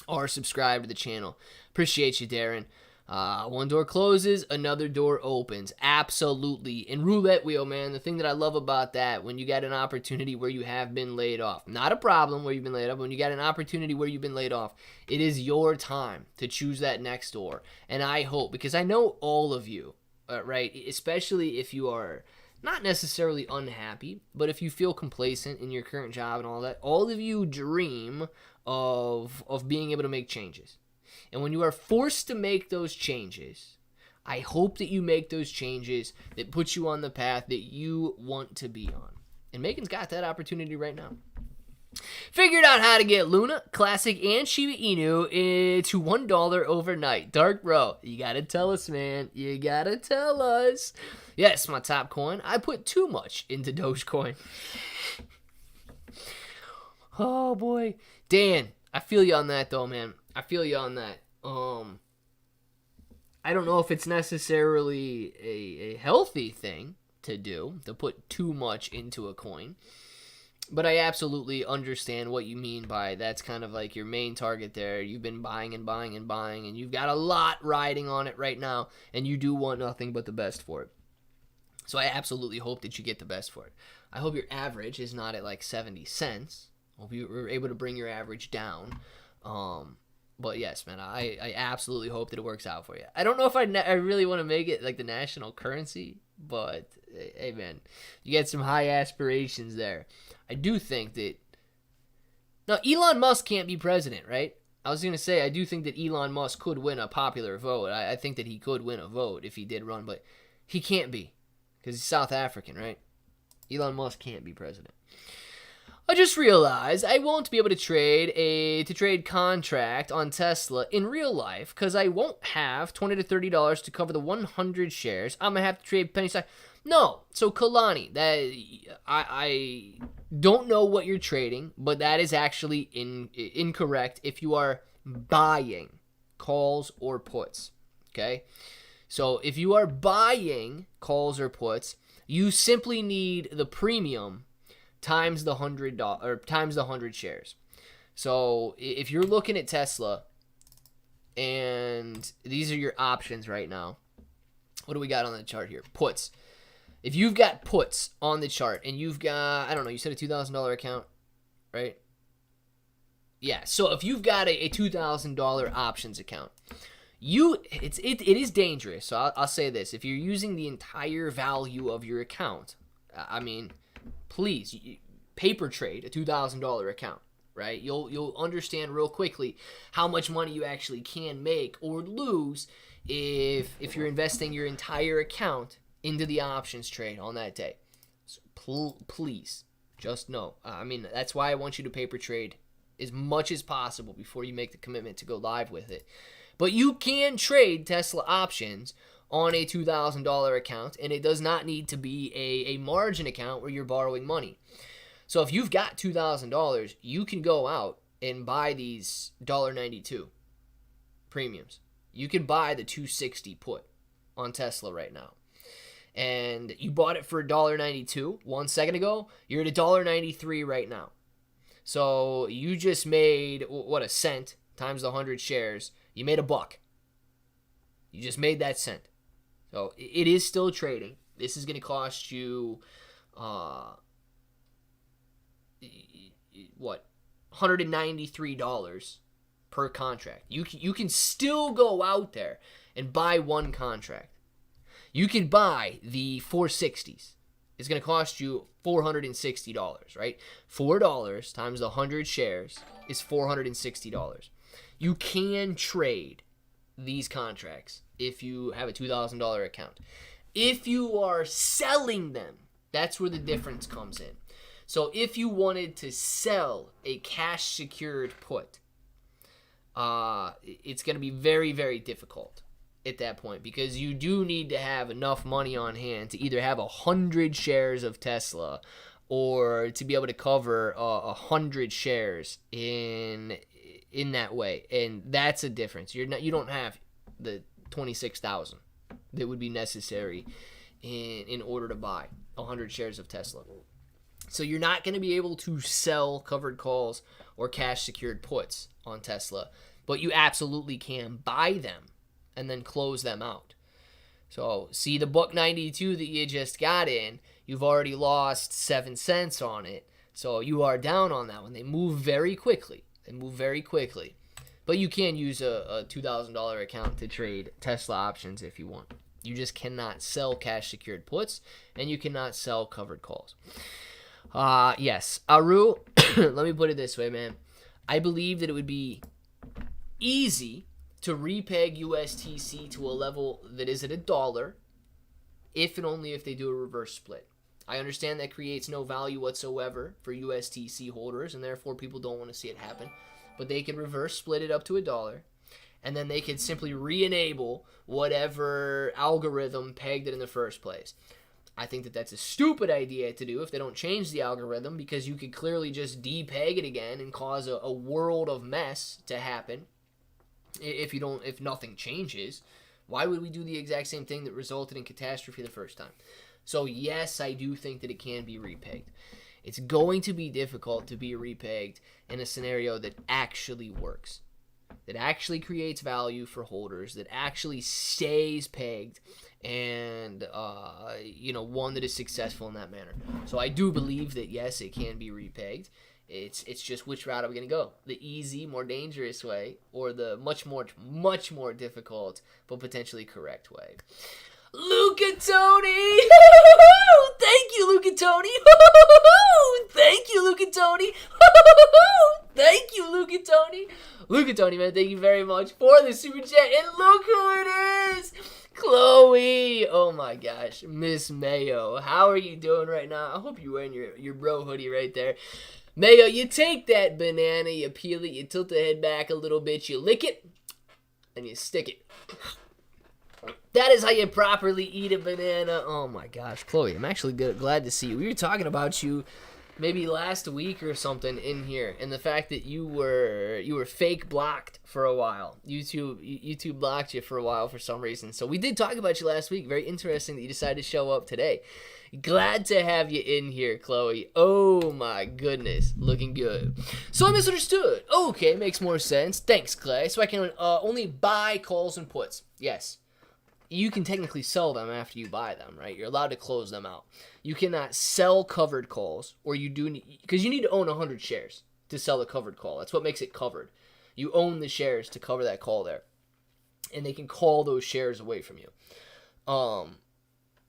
are subscribed to the channel. Appreciate you, Darren. One door closes, another door opens. Absolutely. And roulette wheel, man, the thing that I love about that, when you get an opportunity where you have been laid off, not a problem where you've been laid off, when you get an opportunity where you've been laid off, it is your time to choose that next door. And I hope, because I know all of you, right, especially if you are not necessarily unhappy, but if you feel complacent in your current job and all that, all of you dream of being able to make changes. And when you are forced to make those changes, I hope that you make those changes that put you on the path that you want to be on. And Megan's got that opportunity right now. Figured out how to get Luna Classic and Shiba Inu to $1 overnight. Dark bro, you gotta tell us, man. You gotta tell us. Yes, my top coin. I put too much into Dogecoin. Oh boy. Dan, I feel you on that though, man. I feel you on that. I don't know if it's necessarily a healthy thing to do, to put too much into a coin. But I absolutely understand what you mean by that's kind of like your main target there. You've been buying and buying and buying, and you've got a lot riding on it right now, and you do want nothing but the best for it. So I absolutely hope that you get the best for it. I hope your average is not at like 70 cents. I hope you were able to bring your average down. But yes, man, I absolutely hope that it works out for you. I don't know if I really want to make it like the national currency, but hey, man, you get some high aspirations there. I do think that... Now, Elon Musk can't be president, right? I was going to say, I do think that Elon Musk could win a popular vote. I think that he could win a vote if he did run, but he can't be because he's South African, right? Elon Musk can't be president. I just realized I won't be able to trade contract on Tesla in real life because I won't have $20 to $30 to cover the 100 shares. I'm going to have to trade penny stock. No. So, Kalani, that I don't know what you're trading, but that is actually incorrect if you are buying calls or puts, okay? So, if you are buying calls or puts, you simply need the premium times the $100 or times the 100 shares. So, if you're looking at Tesla and these are your options right now, what do we got on the chart here? Puts. If you've got puts on the chart and you've got, I don't know, you said a $2,000 account, right? Yeah, so if you've got a $2,000 options account, it is dangerous. So I'll say this. If you're using the entire value of your account, I mean, please, paper trade a $2,000 account, right? You'll understand real quickly how much money you actually can make or lose if you're investing your entire account into the options trade on that day. So please, just know. I mean, that's why I want you to paper trade as much as possible before you make the commitment to go live with it. But you can trade Tesla options on a $2,000 account, and it does not need to be a margin account where you're borrowing money. So if you've got $2,000, you can go out and buy these $1.92 premiums. You can buy the 260 put on Tesla right now. And you bought it for $1.92 1 second ago. You're at $1.93 right now. So you just made, what, a cent times the 100 shares. You made $1. You just made that cent. So it is still trading. This is going to cost you, $193 per contract. You can still go out there and buy one contract. You can buy the 460s. It's going to cost you $460, right? $4 times the 100 shares is $460. You can trade these contracts if you have a $2,000 account. If you are selling them, that's where the difference comes in. So if you wanted to sell a cash secured put, it's going to be very, very difficult at that point because you do need to have enough money on hand to either have 100 shares of Tesla or to be able to cover 100 shares in that way, and that's a difference. You don't have the 26,000 that would be necessary in order to buy 100 shares of Tesla. So you're not going to be able to sell covered calls or cash secured puts on Tesla, but you absolutely can buy them and then close them out. So see the $1.92 that you just got in, you've already lost 7 cents on it. So you are down on that one. They move very quickly. But you can use a $2,000 account to trade Tesla options if you want. You just cannot sell cash secured puts and you cannot sell covered calls. Yes, Aru, let me put it this way, man. I believe that it would be easy to repeg USTC to a level that is at $1 if and only if they do a reverse split. I understand that creates no value whatsoever for USTC holders, and therefore people don't want to see it happen. But they could reverse split it up to $1, and then they could simply re-enable whatever algorithm pegged it in the first place. I think that that's a stupid idea to do if they don't change the algorithm, because you could clearly just depeg it again and cause a world of mess to happen if nothing changes. Why would we do the exact same thing that resulted in catastrophe the first time? So yes, I do think that it can be repegged. It's going to be difficult to be repegged in a scenario that actually works, that actually creates value for holders, that actually stays pegged, and one that is successful in that manner. So I do believe that yes, it can be repegged. It's just which route are we going to go? The easy, more dangerous way, or the much more difficult but potentially correct way? Luca Tony! Thank you, Luca Tony! Thank you, Luca Tony! Thank you, Luca Tony! Luca Tony, man, thank you very much for the super chat. And look who it is! Chloe! Oh my gosh, Miss Mayo. How are you doing right now? I hope you're wearing your bro hoodie right there. Mayo, you take that banana, you peel it, you tilt the head back a little bit, you lick it, and you stick it. That is how you properly eat a banana. Oh my gosh, Chloe, I'm actually glad to see you. We were talking about you maybe last week or something in here, and the fact that you were fake blocked for a while. YouTube blocked you for a while for some reason. So we did talk about you last week. Very interesting that you decided to show up today. Glad to have you in here, Chloe. Oh my goodness, looking good. So I misunderstood. Okay, makes more sense. Thanks, Clay. So I can only buy calls and puts. Yes. You can technically sell them after you buy them, right? You're allowed to close them out. You cannot sell covered calls, or you do need, because you need to own 100 shares to sell a covered call. That's what makes it covered. You own the shares to cover that call there, and they can call those shares away from you.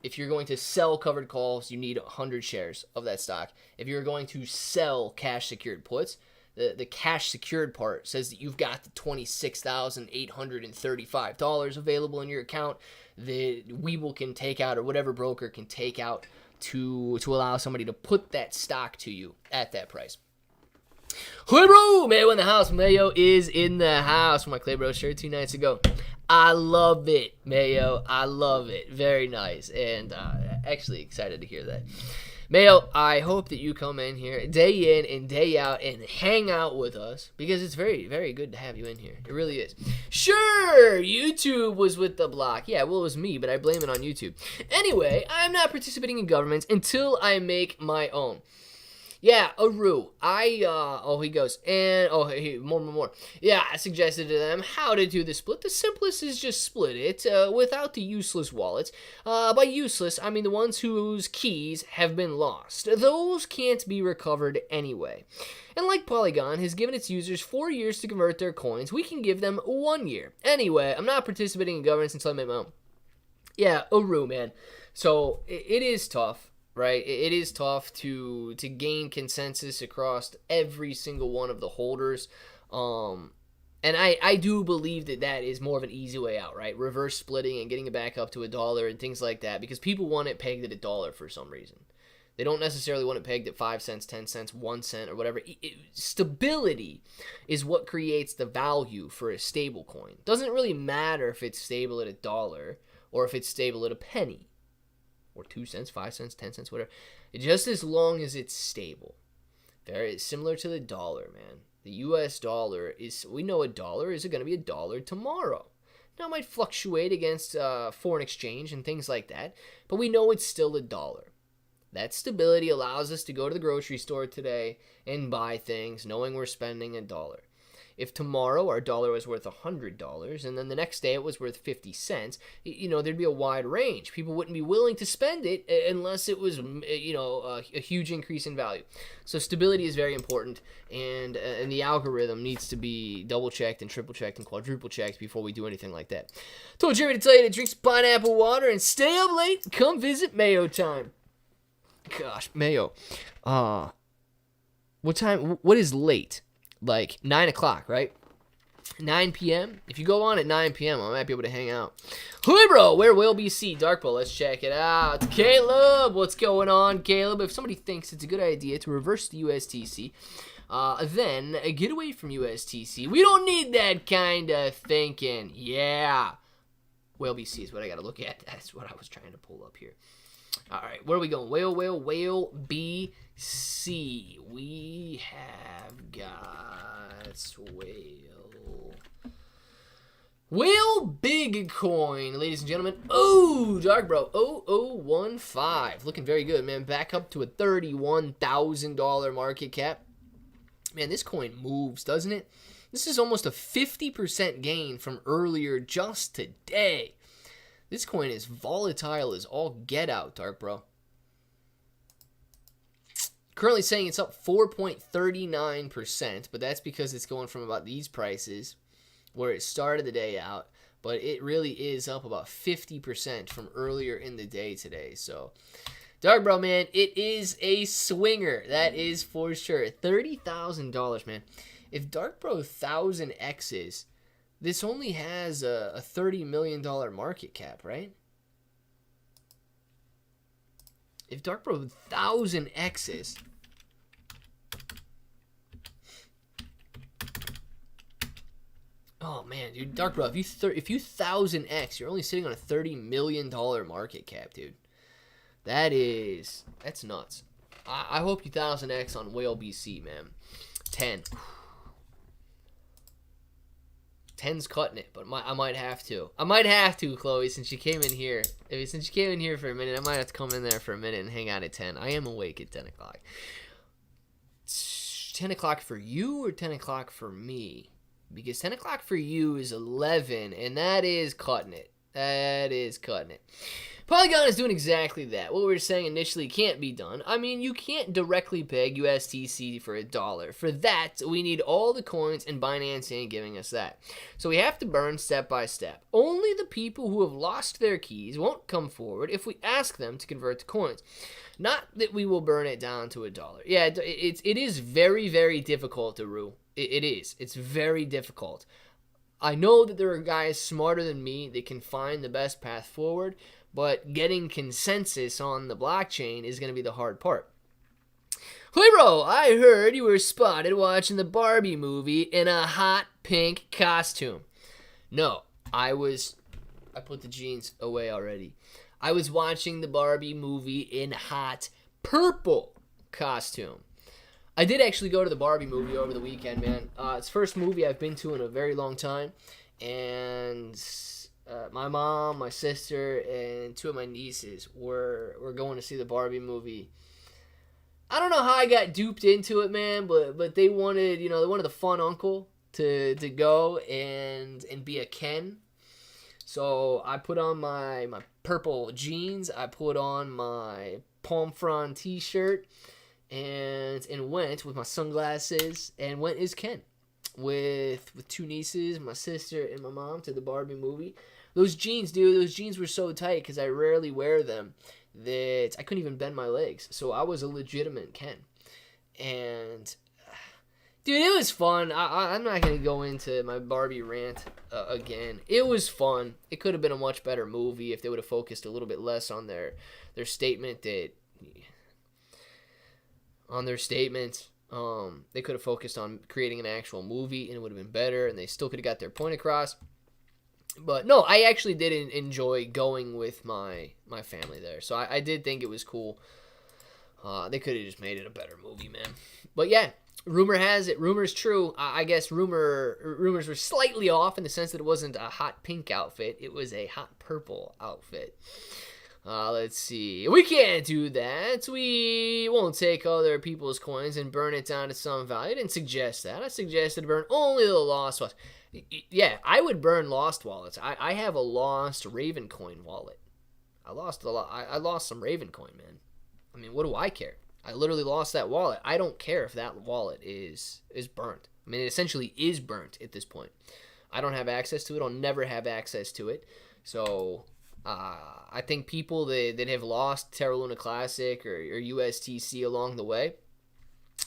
If you're going to sell covered calls, you need 100 shares of that stock. If you're going to sell cash secured puts, the cash secured part says that you've got the $26,835 available in your account that Webull can take out, or whatever broker can take out to allow somebody to put that stock to you at that price. Hey bro, Mayo in the house. Mayo is in the house for my Clay Bro shirt 2 nights ago. I love it, Mayo. I love it. Very nice. And actually excited to hear that. Mayo, I hope that you come in here day in and day out and hang out with us, because it's very, very good to have you in here. It really is. Sure, YouTube was with the block. Yeah, well, it was me, but I blame it on YouTube. Anyway, I'm not participating in governments until I make my own. Yeah, Aru. He goes, and, more. Yeah, I suggested to them how to do the split. The simplest is just split it without the useless wallets. By useless, I mean the ones whose keys have been lost. Those can't be recovered anyway. And like Polygon has given its users 4 years to convert their coins, we can give them 1 year. Anyway, I'm not participating in governance until I make my own. Yeah, Aru, man. So, it is tough. Right, it is tough to gain consensus across every single one of the holders, and I do believe that is more of an easy way out, right? Reverse splitting and getting it back up to $1 and things like that, because people want it pegged at $1 for some reason. They don't necessarily want it pegged at 5 cents, 10 cents, 1 cent, or whatever. Stability is what creates the value for a stablecoin. Doesn't really matter if it's stable at $1 or if it's stable at a penny. Or 2 cents, 5 cents, 10 cents, whatever. Just as long as it's stable. Very similar to the dollar, man. The US dollar is, we know $1 is going to be $1 tomorrow. Now it might fluctuate against foreign exchange and things like that, but we know it's still $1. That stability allows us to go to the grocery store today and buy things knowing we're spending $1. If tomorrow our dollar was worth $100 and then the next day it was worth 50 cents, there'd be a wide range. People wouldn't be willing to spend it unless it was, a huge increase in value. So stability is very important, and the algorithm needs to be double checked and triple checked and quadruple checked before we do anything like that. Told Jeremy to tell you to drink some pineapple water and stay up late. Come visit Mayo time. Gosh, Mayo. What time? What is late? Like 9 o'clock, right? 9 p.m. If you go on at 9 p.m., I might be able to hang out. Hey, bro, where will BC? Dark Bull, let's check it out. Caleb, what's going on, Caleb? If somebody thinks it's a good idea to reverse the USTC, then get away from USTC. We don't need that kind of thinking. Yeah. Whale BC is what I got to look at. That's what I was trying to pull up here. All right, where are we going? Whale BC. We have got Whale Little big coin, ladies and gentlemen. Oh, Dark Bro, 0015. Looking very good, man. Back up to a $31,000 market cap. Man, this coin moves, doesn't it? This is almost a 50% gain from earlier just today. This coin is volatile as all get out, Dark Bro. Currently saying it's up 4.39%, but that's because it's going from about these prices where it started the day out, but it really is up about 50% from earlier in the day today. So, Dark Bro, man, it is a swinger. That is for sure. $30,000, man. If Dark Bro 1000X's, this only has a $30 million market cap, right? If Dark Bro 1000X's, oh man, dude, Dark Bro, if you 1000X, you're only sitting on a $30 million market cap, dude. That's nuts. I hope you 1000X on Whale BC, man. 10. 10's cutting it, but I might have to. I might have to, Chloe, since you came in here. Since you came in here for a minute, I might have to come in there for a minute and hang out at 10. I am awake at 10 o'clock. 10 o'clock for you or 10 o'clock for me? Because 10 o'clock for you is 11, and that is cutting it. That is cutting it. Polygon is doing exactly that. What we were saying initially can't be done. I mean, you can't directly peg USDC for $1. For that, we need all the coins, and Binance ain't giving us that. So we have to burn step by step. Only the people who have lost their keys won't come forward if we ask them to convert to coins. Not that we will burn it down to $1. Yeah, it is very, very difficult to rule. It is. It's very difficult. I know that there are guys smarter than me that can find the best path forward, but getting consensus on the blockchain is going to be the hard part. Bro, I heard you were spotted watching the Barbie movie in a hot pink costume. No, I put the jeans away already. I was watching the Barbie movie in hot purple costume. I did actually go to the Barbie movie over the weekend, man. It's the first movie I've been to in a very long time. And my mom, my sister, and two of my nieces were going to see the Barbie movie. I don't know how I got duped into it, man, but they wanted, they wanted the fun uncle to go and be a Ken. So I put on my purple jeans, I put on my palm frond t-shirt, and went with my sunglasses and went as Ken with two nieces, my sister and my mom, to the Barbie movie. Those jeans, dude, were so tight because I rarely wear them that I couldn't even bend my legs. So I was a legitimate Ken. And dude, it was fun. I'm not going to go into my Barbie rant again. It was fun. It could have been a much better movie if they would have focused a little bit less on their statement that they could have focused on creating an actual movie, and it would have been better, and they still could have got their point across. But no, I actually did enjoy going with my family there, so I did think it was cool. They could have just made it a better movie, man. But yeah, rumor has it, rumor's true. I guess rumors were slightly off in the sense that it wasn't a hot pink outfit, it was a hot purple outfit. Let's see. We can't do that. We won't take other people's coins and burn it down to some value. I didn't suggest that. I suggested burn only the lost wallets. Yeah, I would burn lost wallets. I have a lost Raven coin wallet. I lost some Raven coin, man. I mean, what do I care? I literally lost that wallet. I don't care if that wallet is burnt. I mean, it essentially is burnt at this point. I don't have access to it. I'll never have access to it. So I think people that have lost Terra Luna Classic or USTC along the way,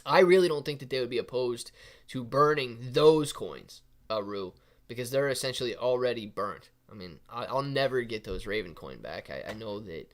I really don't think that they would be opposed to burning those coins, Rue, because they're essentially already burnt. I mean, I'll never get those Raven coin back. I know that.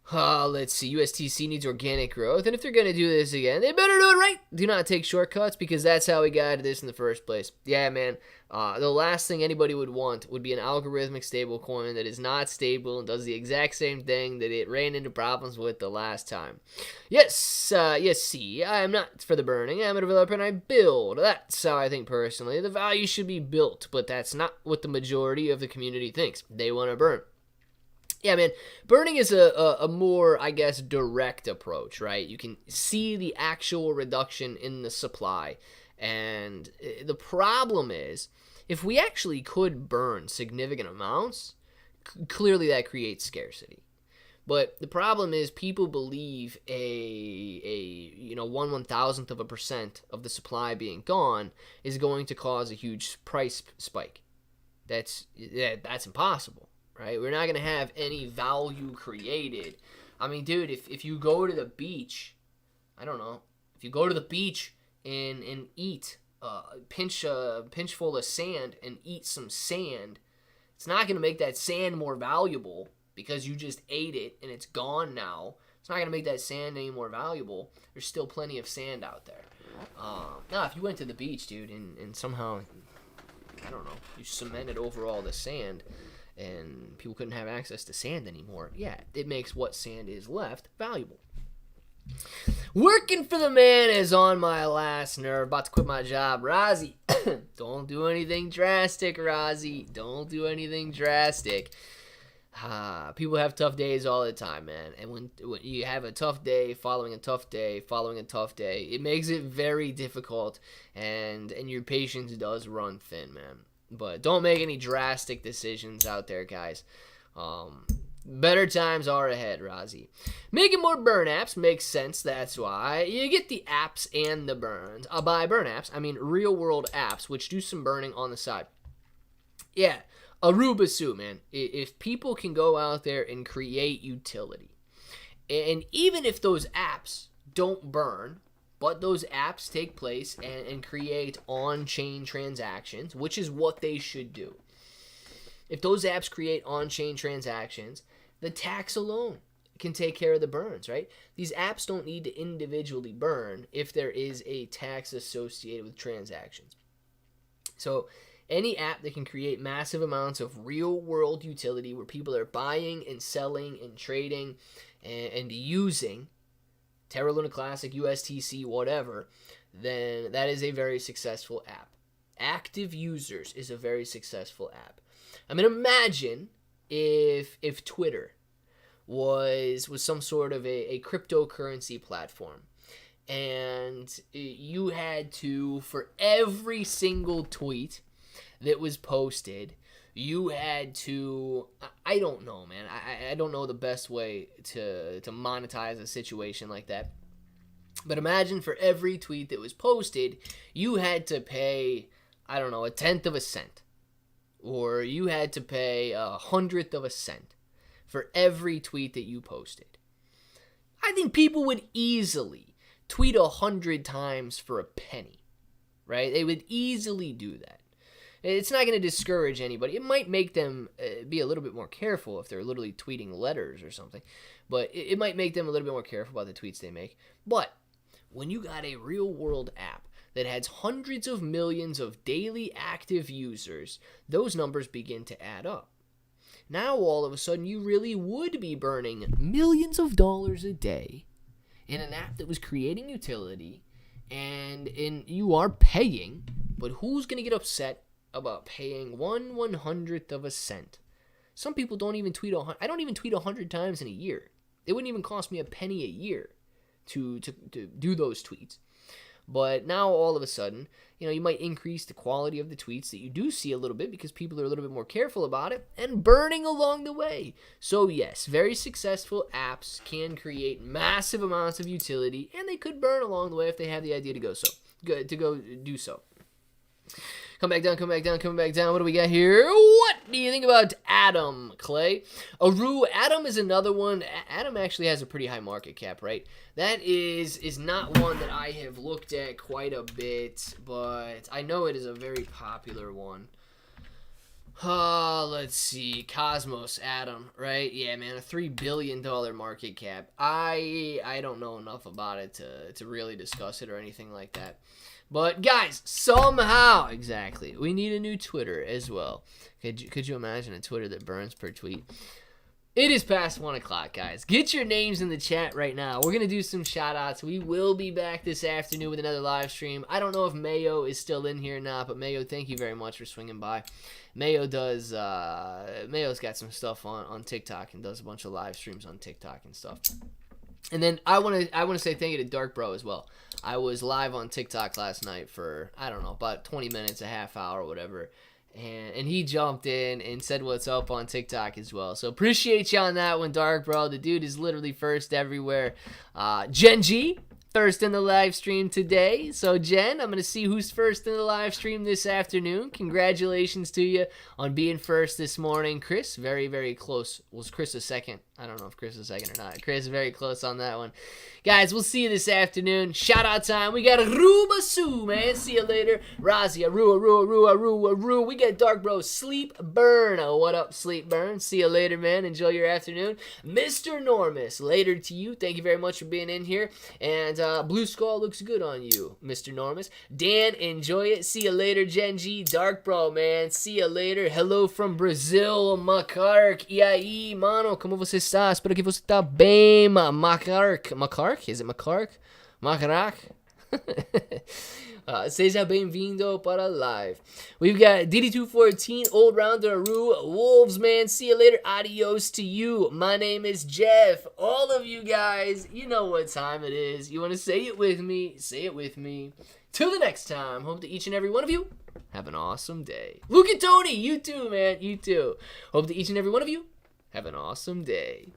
Let's see. USTC needs organic growth, and if they're going to do this again, they better do it right. Do not take shortcuts, because that's how we got to this in the first place. Yeah, man. The last thing anybody would want would be an algorithmic stablecoin that is not stable and does the exact same thing that it ran into problems with the last time. Yes, see, I am not for the burning. I'm a developer and I build. That's how I think personally. The value should be built, but that's not what the majority of the community thinks. They want to burn. Yeah, man, burning is a more, I guess, direct approach, right? You can see the actual reduction in the supply. And the problem is, if we actually could burn significant amounts, clearly that creates scarcity. But the problem is, people believe a 1/1000% of the supply being gone is going to cause a huge price spike. That's impossible. Right? We're not going to have any value created. I mean, dude, if you go to the beach, I don't know, if you go to the beach and eat a pinch full of sand and eat some sand, it's not going to make that sand more valuable because you just ate it and it's gone now. It's not going to make that sand any more valuable. There's still plenty of sand out there. Now, if you went to the beach, dude, and somehow, I don't know, you cemented over all the sand, and people couldn't have access to sand anymore, yeah, it makes what sand is left valuable. Working for the man is on my last nerve. About to quit my job. Rozzy, don't do anything drastic, Rozzy. Don't do anything drastic. People have tough days all the time, man. And when you have a tough day, following a tough day, following a tough day, it makes it very difficult, and your patience does run thin, man. But don't make any drastic decisions out there, guys. Better times are ahead, Rozzy. Making more burn apps makes sense. That's why you get the apps and the burns. By burn apps, I mean real-world apps, which do some burning on the side. Yeah, Aruba suit, man. If people can go out there and create utility, and even if those apps don't burn, but those apps take place and create on-chain transactions, which is what they should do. If those apps create on-chain transactions, the tax alone can take care of the burns, right? These apps don't need to individually burn if there is a tax associated with transactions. So any app that can create massive amounts of real-world utility where people are buying and selling and trading and using Terra Luna Classic, USTC, whatever, then that is a very successful app. Active users is a very successful app. I mean, imagine if Twitter was some sort of a cryptocurrency platform, and you had to, for every single tweet that was posted, you had to, I don't know, man. I don't know the best way to monetize a situation like that. But imagine for every tweet that was posted, you had to pay, I don't know, 1/10 of a cent. Or you had to pay 1/100th of a cent for every tweet that you posted. I think people would easily tweet 100 times for a penny, right? They would easily do that. It's not going to discourage anybody. It might make them be a little bit more careful if they're literally tweeting letters or something. But it might make them a little bit more careful about the tweets they make. But when you got a real-world app that has hundreds of millions of daily active users, those numbers begin to add up. Now, all of a sudden, you really would be burning millions of dollars a day in an app that was creating utility, and you are paying, but who's going to get upset about paying 1/100th of a cent? Some people don't even tweet. I don't even tweet 100 times in a year. It wouldn't even cost me a penny a year to do those tweets. But now all of a sudden, you might increase the quality of the tweets that you do see a little bit because people are a little bit more careful about it and burning along the way. So yes, very successful apps can create massive amounts of utility, and they could burn along the way if they have the idea to go do so. Come back down. What do we got here? What do you think about Atom, Clay? Atom is another one. Atom actually has a pretty high market cap, right? That is not one that I have looked at quite a bit, but I know it is a very popular one. Let's see. Cosmos, Adam, right? Yeah, man, a $3 billion market cap. I don't know enough about it to really discuss it or anything like that. But guys, somehow, exactly, we need a new Twitter as well. Could you imagine a Twitter that burns per tweet? It is past 1 o'clock, guys. Get your names in the chat right now. We're going to do some shout-outs. We will be back this afternoon with another live stream. I don't know if Mayo is still in here or not, but Mayo, thank you very much for swinging by. Mayo's got some stuff on TikTok and does a bunch of live streams on TikTok and stuff. And then I want to say thank you to Dark Bro as well. I was live on TikTok last night for, I don't know, about 20 minutes, a half hour, whatever. And he jumped in and said what's up on TikTok as well. So appreciate you on that one, Dark Bro. The dude is literally first everywhere. Gen G, first in the live stream today. So Jen, I'm going to see who's first in the live stream this afternoon. Congratulations to you on being first this morning. Chris, very, very close. Was Chris a second? I don't know if Chris is second or not. Chris, very close on that one. Guys, we'll see you this afternoon. Shout out time. We got Aruba Sue, man. See you later. Razi, Aru. We got Dark Bro, Sleep Burn. Oh, what up, Sleep Burn? See you later, man. Enjoy your afternoon. Mr. Normus, later to you. Thank you very much for being in here. And Blue Skull looks good on you, Mr. Normus. Dan, enjoy it. See you later, Gen G. Dark Bro, man. See you later. Hello from Brazil, Macark. E aí, mano, como você está? Espero que você está bem, Macark. Macark? Is it Macark? Macarak? Seja bem-vindo para a live. We've got DD214, Old Rounder Aru, Wolves, man. See you later. Adios to you. My name is Jeff. All of you guys, you know what time it is. You want to say it with me? Say it with me. Till the next time, hope that each and every one of you have an awesome day. Luke and Tony, you too, man. You too. Hope that each and every one of you have an awesome day.